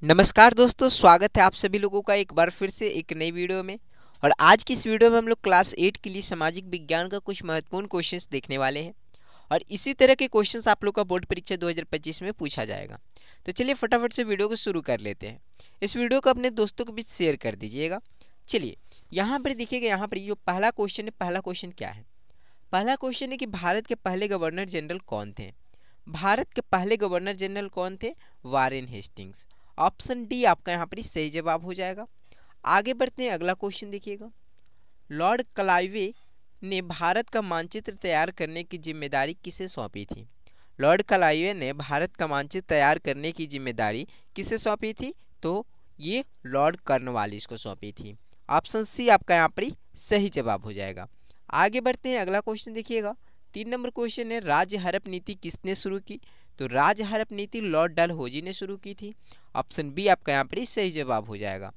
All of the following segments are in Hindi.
नमस्कार दोस्तों, स्वागत है आप सभी लोगों का एक बार फिर से एक नई वीडियो में। और आज की इस वीडियो में हम लोग क्लास 8 के लिए सामाजिक विज्ञान का कुछ महत्वपूर्ण क्वेश्चंस देखने वाले हैं। और इसी तरह के क्वेश्चंस आप लोग का बोर्ड परीक्षा 2025 में पूछा जाएगा। तो चलिए फटाफट से वीडियो को शुरू कर लेते हैं। इस वीडियो को अपने दोस्तों के बीच शेयर कर दीजिएगा। चलिए यहाँ पर देखिएगा, यहाँ पर जो पहला क्वेश्चन है, पहला क्वेश्चन क्या है? पहला क्वेश्चन है कि भारत के पहले गवर्नर जनरल कौन थे? भारत के पहले गवर्नर जनरल कौन थे? Warren Hastings. ऑप्शन डी आपका यहाँ पर सही जवाब हो जाएगा। आगे बढ़ते हैं, अगला क्वेश्चन देखिएगा। लॉर्ड क्लाइवे ने भारत का मानचित्र तैयार करने की जिम्मेदारी किसे सौंपी थी? लॉर्ड क्लाइवे ने भारत का मानचित्र तैयार करने की जिम्मेदारी किसे सौंपी थी? तो ये लॉर्ड कॉर्नवालिस को सौंपी थी। ऑप्शन सी आपका यहाँ पर सही जवाब हो जाएगा। आगे बढ़ते हैं, अगला क्वेश्चन देखिएगा। 3 नंबर क्वेश्चन है, राज्य हड़प नीति किसने शुरू की? तो राज्य हड़प नीति लॉर्ड डलहौजी ने शुरू की थी। ऑप्शन बी आपका यहाँ पर सही जवाब हो जाएगा।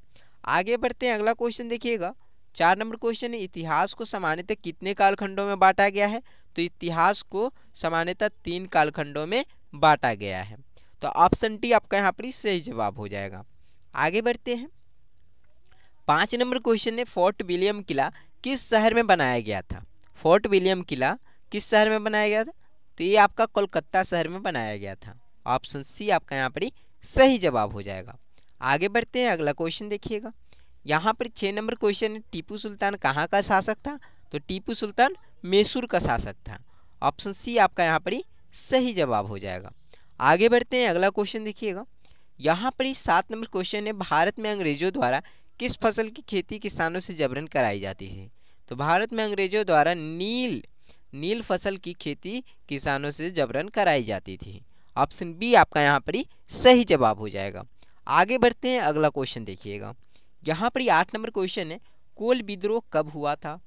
आगे बढ़ते हैं, अगला क्वेश्चन देखिएगा। 4 नंबर क्वेश्चन है, इतिहास को सामान्यतः कितने कालखंडों में बांटा गया है? तो इतिहास को सामान्यतः 3 कालखंडों में बांटा गया है। तो ऑप्शन डी आपका यहाँ पर सही जवाब हो जाएगा। आगे बढ़ते हैं, 5 नंबर क्वेश्चन है, फोर्ट विलियम किला किस शहर में बनाया गया था? फोर्ट विलियम किला किस शहर में बनाया गया था? तो ये आपका कोलकाता शहर में बनाया गया था। ऑप्शन सी आपका यहाँ पर सही जवाब हो जाएगा। आगे बढ़ते हैं, अगला क्वेश्चन देखिएगा। यहाँ पर 6 नंबर क्वेश्चन है, टीपू सुल्तान कहाँ का शासक था? तो टीपू सुल्तान मैसूर का शासक था। ऑप्शन सी आपका यहाँ पर सही जवाब हो जाएगा। आगे बढ़ते हैं, अगला क्वेश्चन देखिएगा। यहाँ पर 7 नंबर क्वेश्चन है, भारत में अंग्रेजों द्वारा किस फसल की खेती किसानों से जबरन कराई जाती थी? तो भारत में अंग्रेजों द्वारा नील फसल की खेती किसानों से जबरन कराई जाती थी। ऑप्शन बी आपका यहाँ पर सही जवाब हो जाएगा। आगे बढ़ते हैं, अगला क्वेश्चन देखिएगा। यहाँ पर 8 नंबर क्वेश्चन है, कोल विद्रोह कब हुआ था?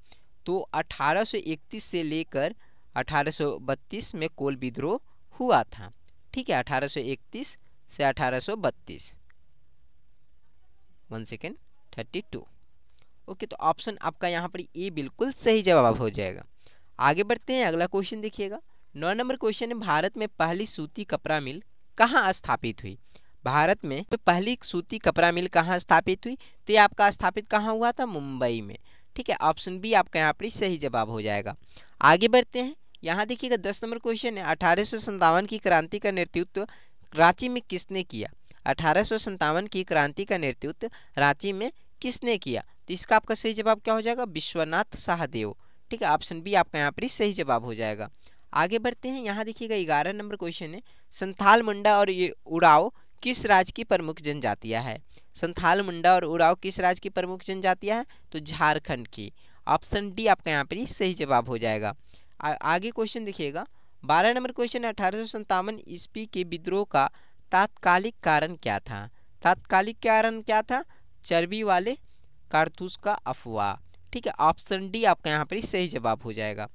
तो 1831 से लेकर 1832 में कोल विद्रोह हुआ था। ठीक है, 1831 से 1832। 1 सेकेंड 32। ओके, तो ऑप्शन आपका यहाँ पर ए बिल्कुल सही जवाब हो जाएगा। आगे बढ़ते हैं, अगला क्वेश्चन देखिएगा। 9 नंबर क्वेश्चन है, भारत में पहली सूती कपड़ा मिल कहाँ स्थापित हुई? भारत में पहली सूती कपड़ा मिल कहाँ स्थापित हुई? तो ये आपका स्थापित कहाँ हुआ था? मुंबई में। ठीक है, ऑप्शन बी आपका यहाँ पर सही जवाब हो जाएगा। आगे बढ़ते हैं, यहाँ देखिएगा 10 नंबर क्वेश्चन है, 1857 की क्रांति का नेतृत्व रांची में किसने किया? 1857 की क्रांति का नेतृत्व रांची में किसने किया? तो इसका आपका सही जवाब क्या हो जाएगा? विश्वनाथ सहदेव। ठीक है, ऑप्शन बी आपका यहाँ पर सही जवाब हो जाएगा। आगे बढ़ते हैं, यहाँ देखिएगा 11 नंबर क्वेश्चन है, संथाल, मुंडा और उराव किस राज्य की प्रमुख जनजातियाँ है? संथाल, मुंडा और उराव किस राज्य की प्रमुख जनजातियाँ हैं? तो झारखंड की। ऑप्शन डी आपका यहाँ पर सही जवाब हो जाएगा। आगे क्वेश्चन देखिएगा। 12 नंबर क्वेश्चन है, 1857 ईस्वी के विद्रोह का तात्कालिक कारण क्या था? तात्कालिक कारण क्या था? चर्बी वाले कारतूस का अफवाह। ठीक है, ऑप्शन डी आपका यहाँ पर सही जवाब हो जाएगा।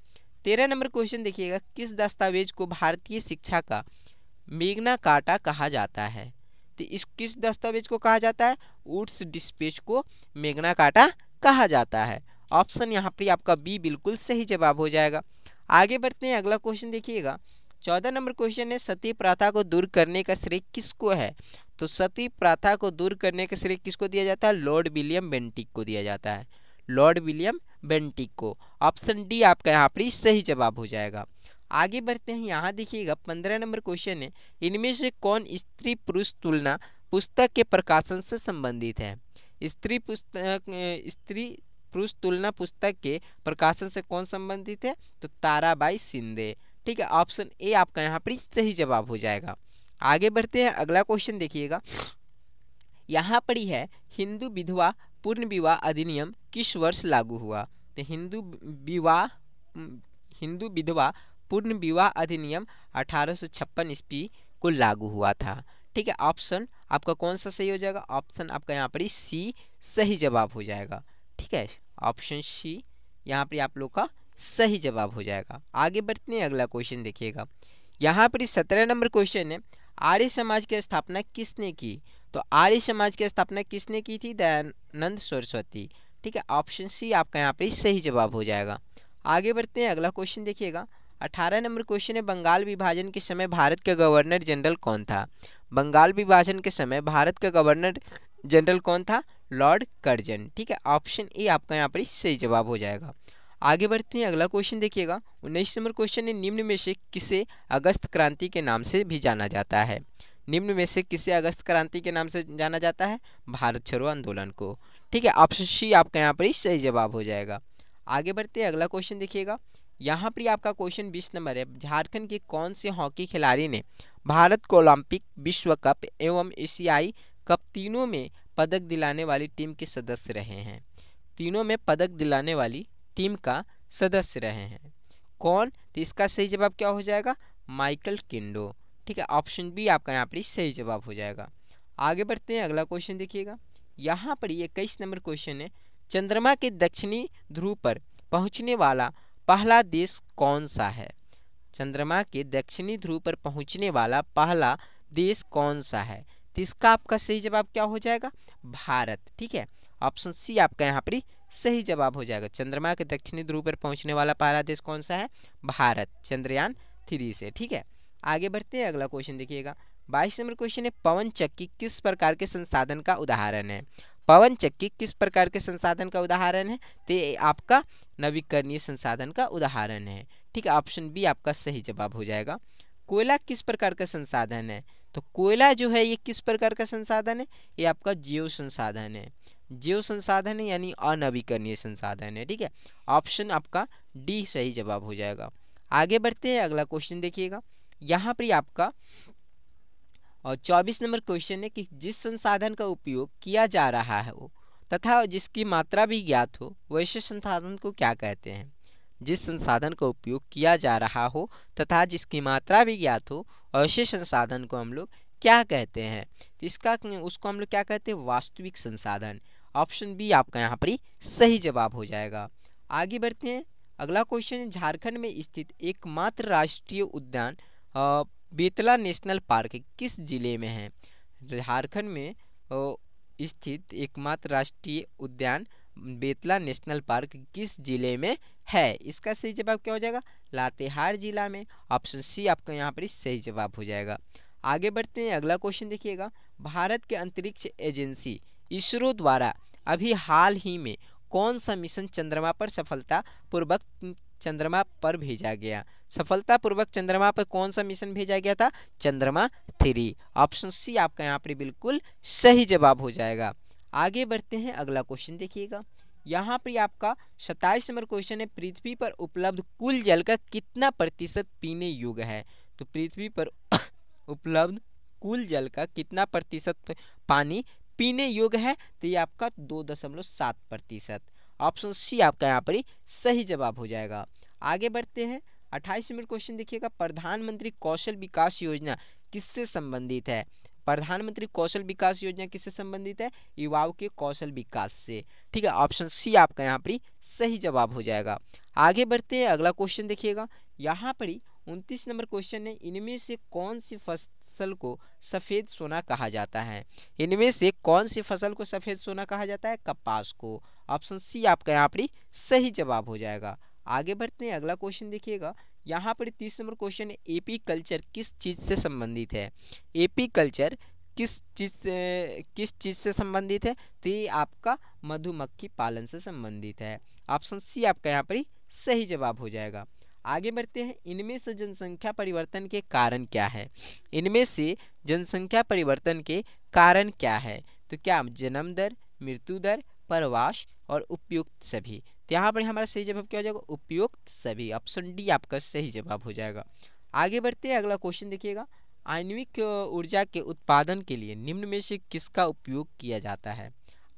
13 नंबर क्वेश्चन देखिएगा, किस दस्तावेज को भारतीय शिक्षा का मेग्ना कार्टा कहा जाता है? तो इस किस दस्तावेज को कहा जाता है? वुड्स डिस्पैच को मेग्ना कार्टा कहा जाता है। ऑप्शन यहाँ पर आपका बी बिल्कुल सही जवाब हो जाएगा। आगे बढ़ते हैं, अगला क्वेश्चन देखिएगा। 14 नंबर क्वेश्चन है, सती प्रथा को दूर करने का श्रेय किसको है? तो सती प्रथा को दूर करने का श्रेय किसको दिया जाता है? लॉर्ड विलियम बेंटिक को दिया जाता है। लॉर्ड विलियम बेंटिक को। ऑप्शन डी आपका यहाँ पर सही जवाब हो जाएगा। आगे बढ़ते हैं, यहाँ देखिएगा 15 नंबर क्वेश्चन है, इनमें से कौन स्त्री पुरुष तुलना पुस्तक के प्रकाशन से संबंधित है? स्त्री पुरुष तुलना पुस्तक के प्रकाशन से कौन संबंधित है? तो ताराबाई शिंदे। ठीक है, ऑप्शन ए आपका यहाँ पर सही जवाब हो जाएगा। आगे बढ़ते हैं, अगला क्वेश्चन देखिएगा। यहाँ पर ही है, हिंदू विधवा पूर्ण विवाह अधिनियम किस वर्ष लागू हुआ? तो हिंदू विधवा पूर्ण विवाह अधिनियम 1856 ईस्वी को लागू हुआ था। ठीक है, ऑप्शन आपका कौन सा सही हो जाएगा? ऑप्शन आपका यहाँ पर सी सही जवाब हो जाएगा। ठीक है, ऑप्शन सी यहाँ पर आप लोग का सही जवाब हो जाएगा। आगे बढ़ते हैं, अगला क्वेश्चन देखिएगा। यहाँ पर 17 नंबर क्वेश्चन है, आर्य समाज की स्थापना किसने की? तो आर्य समाज की स्थापना किसने की थी? दयानंद सरस्वती। ठीक है, ऑप्शन सी आपका यहाँ पर सही जवाब हो जाएगा। आगे बढ़ते हैं, अगला क्वेश्चन देखिएगा। 18 नंबर क्वेश्चन है, बंगाल विभाजन के समय भारत का गवर्नर जनरल कौन था? बंगाल विभाजन के समय भारत का गवर्नर जनरल कौन था? Lord Curzon. ठीक है, ऑप्शन ए आपका यहाँ पर सही जवाब हो जाएगा। आगे बढ़ते हैं, अगला क्वेश्चन देखिएगा। 19 नंबर क्वेश्चन है, निम्न में से किसे अगस्त क्रांति के नाम से भी जाना जाता है? निम्न में से किसे अगस्त क्रांति के नाम से जाना जाता है? भारत छोड़ो आंदोलन को। ठीक है, ऑप्शन सी आपका यहाँ पर सही जवाब हो जाएगा। आगे बढ़ते हैं, अगला क्वेश्चन देखिएगा। यहाँ पर आपका क्वेश्चन 20 नंबर है, झारखंड के कौन से हॉकी खिलाड़ी ने भारत को ओलंपिक, विश्व कप एवं एशियाई कप तीनों में पदक दिलाने वाली टीम के सदस्य रहे हैं? तीनों में पदक दिलाने वाली टीम का सदस्य रहे हैं कौन? तो इसका सही जवाब क्या हो जाएगा? माइकल किंडो। ठीक है, ऑप्शन बी आपका यहाँ पर सही जवाब हो जाएगा। आगे बढ़ते हैं, अगला क्वेश्चन देखिएगा। यहाँ पर 21 नंबर क्वेश्चन है, चंद्रमा के दक्षिणी ध्रुव पर पहुँचने वाला पहला देश कौन सा है? चंद्रमा के दक्षिणी ध्रुव पर पहुँचने वाला पहला देश कौन सा है? तो इसका आपका सही जवाब क्या हो जाएगा? भारत। ठीक है, ऑप्शन सी आपका यहाँ पर सही जवाब हो जाएगा। चंद्रमा के दक्षिणी ध्रुव पर पहुंचने वाला पहला देश कौन सा है? भारत, चंद्रयान 3 से। ठीक है, आगे बढ़ते हैं, अगला क्वेश्चन देखिएगा। 22 नंबर क्वेश्चन है, पवन चक्की किस प्रकार के संसाधन का उदाहरण है? पवन चक्की किस प्रकार के संसाधन का उदाहरण है? तो ये आपका नवीकरणीय संसाधन का उदाहरण है। ठीक है, ऑप्शन बी आपका सही जवाब हो जाएगा। कोयला किस प्रकार का संसाधन है? तो कोयला जो है ये किस प्रकार का संसाधन है? ये आपका जैव संसाधन है। जैव संसाधन है यानी अनवीकरणीय संसाधन है। ठीक है, ऑप्शन आपका डी सही जवाब हो जाएगा। आगे बढ़ते हैं, अगला क्वेश्चन देखिएगा। यहाँ पर आपका 24 नंबर क्वेश्चन है कि जिस संसाधन का उपयोग किया जा रहा है वो तथा जिसकी मात्रा भी ज्ञात हो वैसे संसाधन को क्या कहते हैं? जिस संसाधन का उपयोग किया जा रहा हो तथा जिसकी मात्रा भी ज्ञात हो ऐसे संसाधन को हम लोग क्या कहते हैं? तो इसका उसको हम लोग क्या कहते हैं? वास्तविक संसाधन। ऑप्शन बी आपका यहाँ पर सही जवाब हो जाएगा। आगे बढ़ते हैं, अगला क्वेश्चन है, झारखंड में स्थित एकमात्र राष्ट्रीय उद्यान बेतला नेशनल पार्क किस जिले में है? झारखंड में स्थित एकमात्र राष्ट्रीय उद्यान बेतला नेशनल पार्क किस जिले में है? इसका सही जवाब क्या हो जाएगा? लातेहार जिला में। ऑप्शन सी आपका यहाँ पर सही जवाब हो जाएगा। आगे बढ़ते हैं, अगला क्वेश्चन देखिएगा। भारत के अंतरिक्ष एजेंसी इसरो द्वारा अभी हाल ही में कौन सा मिशन चंद्रमा पर सफलतापूर्वक चंद्रमा पर भेजा गया? सफलतापूर्वक चंद्रमा पर कौन सा मिशन भेजा गया था? चंद्रमा 3। ऑप्शन सी आपका यहाँ पर बिल्कुल सही जवाब हो जाएगा। आगे बढ़ते हैं, अगला क्वेश्चन देखिएगा। यहाँ पर आपका 27 नंबर क्वेश्चन है, पृथ्वी पर उपलब्ध कुल जल का कितना प्रतिशत पीने योग्य है? तो पृथ्वी पर उपलब्ध कुल जल का कितना प्रतिशत पानी पीने योग्य है? तो ये आपका 2.7%। ऑप्शन सी आपका यहाँ पर सही जवाब हो जाएगा। आगे बढ़ते हैं, 28 नंबर क्वेश्चन देखिएगा। प्रधानमंत्री कौशल विकास योजना किससे संबंधित है? प्रधानमंत्री कौशल विकास योजना किससे संबंधित है? युवाओं के कौशल विकास से। ठीक है, ऑप्शन सी आपका यहाँ पर सही जवाब हो जाएगा। आगे बढ़ते हैं, अगला क्वेश्चन देखिएगा। यहाँ पर 29 नंबर क्वेश्चन है, इनमें से कौन सी फसल को सफ़ेद सोना कहा जाता है? इनमें से कौन सी फसल को सफ़ेद सोना कहा जाता है? कपास को। ऑप्शन सी आपका यहाँ पर सही जवाब हो जाएगा। आगे बढ़ते हैं, अगला क्वेश्चन देखिएगा। यहाँ पर 30 नंबर क्वेश्चन है, एपी कल्चर किस चीज़ से संबंधित है? एपी कल्चर किस चीज़ से संबंधित है? तो ये आपका मधुमक्खी पालन से संबंधित है। ऑप्शन सी आपका यहाँ पर सही जवाब हो जाएगा। आगे बढ़ते हैं, इनमें से जनसंख्या परिवर्तन के कारण क्या है? इनमें से जनसंख्या परिवर्तन के कारण क्या है? तो क्या जन्म दर, मृत्यु दर, प्रवास और उपयुक्त सभी। तो यहाँ पर हमारा सही जवाब क्या हो जाएगा? उपयुक्त सभी। ऑप्शन डी आपका सही जवाब हो जाएगा। आगे बढ़ते हैं, अगला क्वेश्चन देखिएगा। आणविक ऊर्जा के उत्पादन के लिए निम्न में से किसका उपयोग किया जाता है?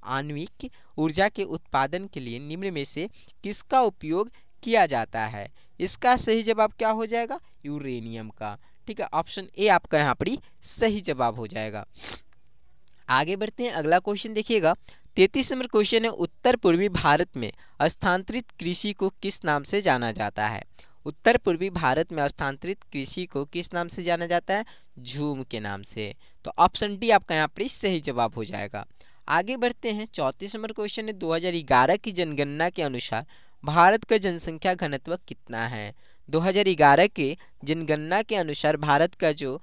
आणविक ऊर्जा के उत्पादन के लिए निम्न में से किसका उपयोग किया जाता है? इसका सही जवाब क्या हो जाएगा? यूरेनियम का। ठीक है, ऑप्शन ए आपका यहाँ पर सही जवाब हो जाएगा। आगे बढ़ते हैं, अगला क्वेश्चन देखिएगा। 33 नंबर क्वेश्चन है, उत्तर पूर्वी भारत में स्थानांतरित कृषि को किस नाम से जाना जाता है? उत्तर पूर्वी भारत में स्थानांतरित कृषि को किस नाम से जाना जाता है? झूम के नाम से। तो ऑप्शन डी आपका यहाँ पर सही जवाब हो जाएगा। आगे बढ़ते हैं, 34 नंबर क्वेश्चन है, 2011 की जनगणना के अनुसार भारत का जनसंख्या घनत्व कितना है? 2011 के जनगणना के अनुसार भारत का जो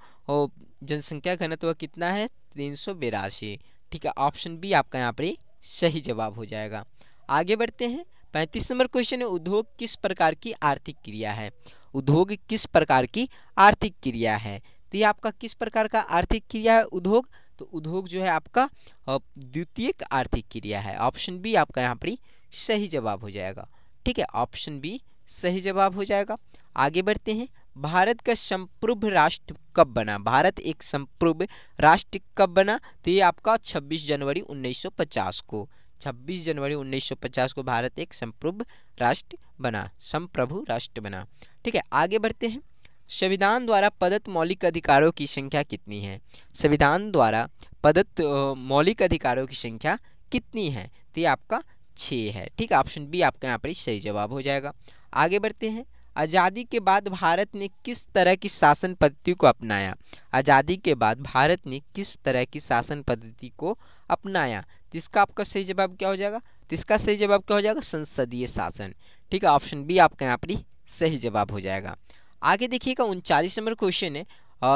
जनसंख्या घनत्व कितना है 382। ठीक है, ऑप्शन बी आपका यहाँ पर सही जवाब हो जाएगा। आगे बढ़ते हैं। 35 नंबर क्वेश्चन है, उद्योग किस प्रकार की आर्थिक क्रिया है? उद्योग किस प्रकार की आर्थिक क्रिया है? तो ये आपका किस प्रकार का आर्थिक क्रिया है उद्योग? तो उद्योग जो है आपका द्वितीयक आर्थिक क्रिया है। ऑप्शन बी आपका यहाँ पर सही जवाब हो जाएगा। ठीक है, ऑप्शन बी सही जवाब हो जाएगा। आगे बढ़ते हैं। भारत का संप्रभु राष्ट्र कब बना? भारत एक संप्रभु राष्ट्र कब बना? तो ये आपका 26 जनवरी 1950 को, 26 जनवरी 1950 को भारत एक संप्रभु राष्ट्र बना, संप्रभु राष्ट्र बना। ठीक है, आगे बढ़ते हैं। संविधान द्वारा प्रदत्त मौलिक अधिकारों की संख्या कितनी है? संविधान द्वारा प्रदत्त मौलिक अधिकारों की संख्या कितनी है? तो ये आपका 6 है। ठीक है, ऑप्शन बी आपका यहाँ पर सही जवाब हो जाएगा। आगे बढ़ते हैं। आज़ादी के बाद भारत ने किस तरह की शासन पद्धति को अपनाया? आज़ादी के बाद भारत ने किस तरह की शासन पद्धति को अपनाया? इसका आपका सही जवाब क्या हो जाएगा? इसका सही जवाब क्या हो जाएगा? संसदीय शासन। ठीक है, ऑप्शन बी आपका यहाँ पर सही जवाब हो जाएगा। आगे देखिएगा 39 नंबर क्वेश्चन है,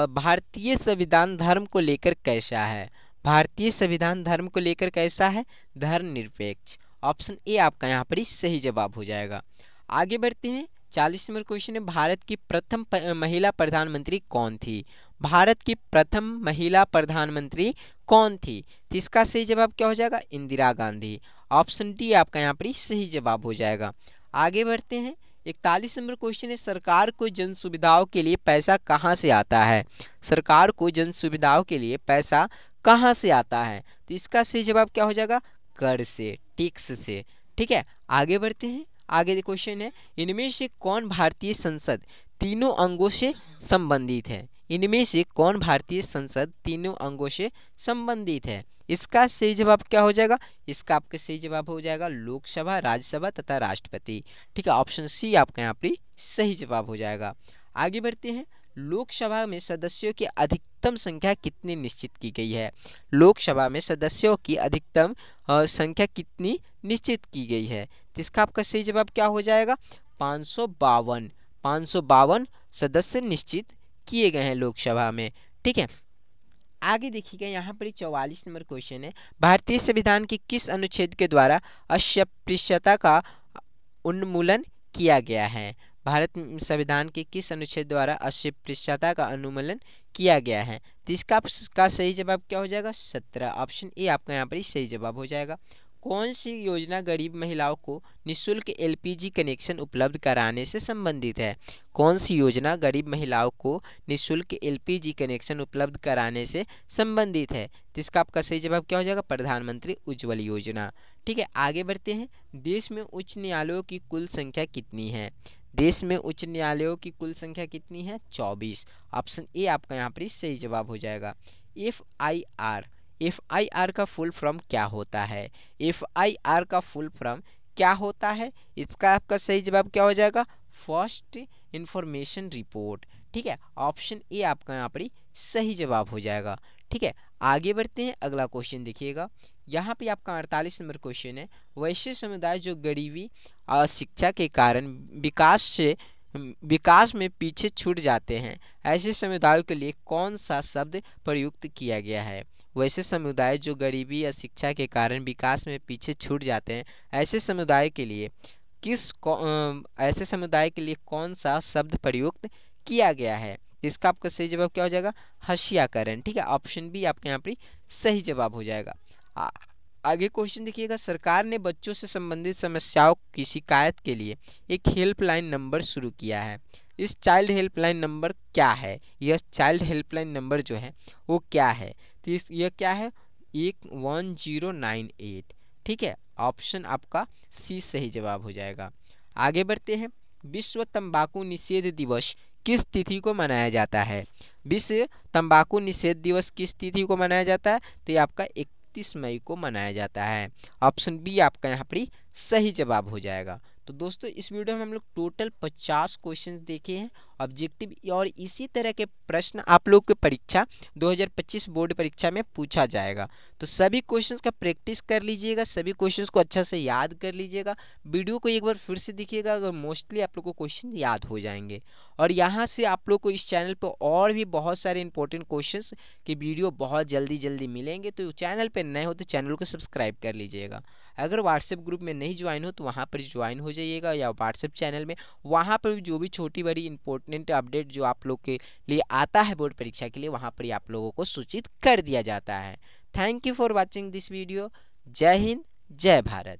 भारतीय संविधान धर्म को लेकर कैसा है? भारतीय संविधान धर्म को लेकर कैसा है? धर्मनिरपेक्ष। ऑप्शन ए आपका यहाँ पर सही जवाब हो जाएगा। आगे बढ़ते हैं। 40 नंबर क्वेश्चन है, भारत की प्रथम महिला प्रधानमंत्री कौन थी? भारत की प्रथम महिला प्रधानमंत्री कौन थी? तो इसका सही जवाब क्या हो जाएगा? इंदिरा गांधी। ऑप्शन डी आपका यहाँ पर सही जवाब हो जाएगा। आगे बढ़ते हैं। 41 नंबर क्वेश्चन है, सरकार को जन सुविधाओं के लिए पैसा कहाँ से आता है? सरकार को जन सुविधाओं के लिए पैसा कहाँ से आता है? तो इसका सही जवाब क्या हो जाएगा? कर से, टैक्स से। ठीक है, आगे बढ़ते हैं। आगे क्वेश्चन है, इनमें से कौन भारतीय संसद तीनों अंगों से संबंधित है? इनमें से कौन भारतीय संसद तीनों अंगों से संबंधित है? इसका सही जवाब क्या हो जाएगा? इसका आपका सही जवाब हो जाएगा लोकसभा, राज्यसभा तथा राष्ट्रपति। ठीक है, ऑप्शन सी आपका यहाँ पर सही जवाब हो जाएगा। आगे बढ़ते हैं। लोकसभा में सदस्यों की अधिकतम संख्या कितनी निश्चित की गई है? लोकसभा में सदस्यों की अधिकतम संख्या कितनी निश्चित की गई है? तो इसका आपका सही जवाब क्या हो जाएगा? 552। 552 सदस्य निश्चित किए गए हैं लोकसभा में। ठीक है, आगे देखिएगा यहाँ पर 44 नंबर क्वेश्चन है, भारतीय संविधान के किस अनुच्छेद के द्वारा अस्पृश्यता का उन्मूलन किया गया है? भारत संविधान के किस अनुच्छेद द्वारा अस्पृश्यता का उन्मूलन किया गया है? तो इसका सही जवाब क्या हो जाएगा? 17। ऑप्शन ए आपका यहाँ पर सही जवाब हो जाएगा। कौन सी योजना गरीब महिलाओं को निःशुल्क एलपीजी कनेक्शन उपलब्ध कराने से संबंधित है? कौन सी योजना गरीब महिलाओं को निःशुल्क एलपीजी कनेक्शन उपलब्ध कराने से संबंधित है? तो इसका आपका सही जवाब क्या हो जाएगा? प्रधानमंत्री उज्ज्वल योजना। ठीक है, आगे बढ़ते हैं। देश में उच्च न्यायालयों की कुल संख्या कितनी है? देश में उच्च न्यायालयों की कुल संख्या कितनी है? 24। ऑप्शन ए आपका यहाँ पर सही जवाब हो जाएगा। FIR का फुल फॉर्म क्या होता है? FIR का फुल फॉर्म क्या होता है? इसका आपका सही जवाब क्या हो जाएगा? First information report. ठीक है, ऑप्शन ए आपका यहाँ पर सही जवाब हो जाएगा। ठीक है, आगे बढ़ते हैं। अगला क्वेश्चन देखिएगा, यहाँ पे आपका 48 नंबर क्वेश्चन है, वैसे समुदाय जो गरीबी और शिक्षा के कारण विकास में पीछे छूट जाते हैं, ऐसे समुदायों के लिए कौन सा शब्द प्रयुक्त किया गया है? वैसे समुदाय जो गरीबी या शिक्षा के कारण विकास में पीछे छूट जाते हैं, ऐसे समुदाय के लिए ऐसे समुदाय के लिए कौन सा शब्द प्रयुक्त किया गया है? इसका आपका सही जवाब क्या हो जाएगा? हशियाकरण। ठीक है, ऑप्शन बी आपके यहाँ पर सही जवाब हो जाएगा। आगे क्वेश्चन देखिएगा, सरकार ने बच्चों से संबंधित समस्याओं की शिकायत के लिए एक हेल्पलाइन नंबर शुरू किया है। इस चाइल्ड हेल्पलाइन नंबर क्या है? यह चाइल्ड हेल्पलाइन नंबर जो है वो क्या है? तो यह क्या है? 1098। ठीक है, ऑप्शन आपका सी सही जवाब हो जाएगा। आगे बढ़ते हैं। विश्व तंबाकू निषेध दिवस किस तिथि को मनाया जाता है? विश्व तंबाकू निषेध दिवस किस तिथि को मनाया जाता है? तो ये आपका 31 मई को मनाया जाता है। ऑप्शन बी आपका यहाँ पर सही जवाब हो जाएगा। तो दोस्तों इस वीडियो में हम लोग टोटल 50 क्वेश्चन देखे हैं ऑब्जेक्टिव और इसी तरह के प्रश्न आप लोग की परीक्षा 2025 बोर्ड परीक्षा में पूछा जाएगा। तो सभी क्वेश्चंस का प्रैक्टिस कर लीजिएगा, सभी क्वेश्चंस को अच्छा से याद कर लीजिएगा। वीडियो को एक बार फिर से देखिएगा, अगर मोस्टली आप लोग को क्वेश्चन याद हो जाएंगे। और यहाँ से आप लोग को इस चैनल पर और भी बहुत सारे इंपॉर्टेंट क्वेश्चंस की वीडियो बहुत जल्दी मिलेंगे। तो चैनल पर नए हो तो चैनल को सब्सक्राइब कर लीजिएगा। अगर व्हाट्सएप ग्रुप में नहीं ज्वाइन हो तो वहाँ पर ज्वाइन हो जाइएगा, या व्हाट्सएप चैनल में वहाँ पर जो भी छोटी बड़ी इंपॉर्टेंट अपडेट जो आप लोग के लिए आता है बोर्ड परीक्षा के लिए, वहाँ पर आप लोगों को सूचित कर दिया जाता है। Thank you for watching this video. जय हिंद, जय भारत।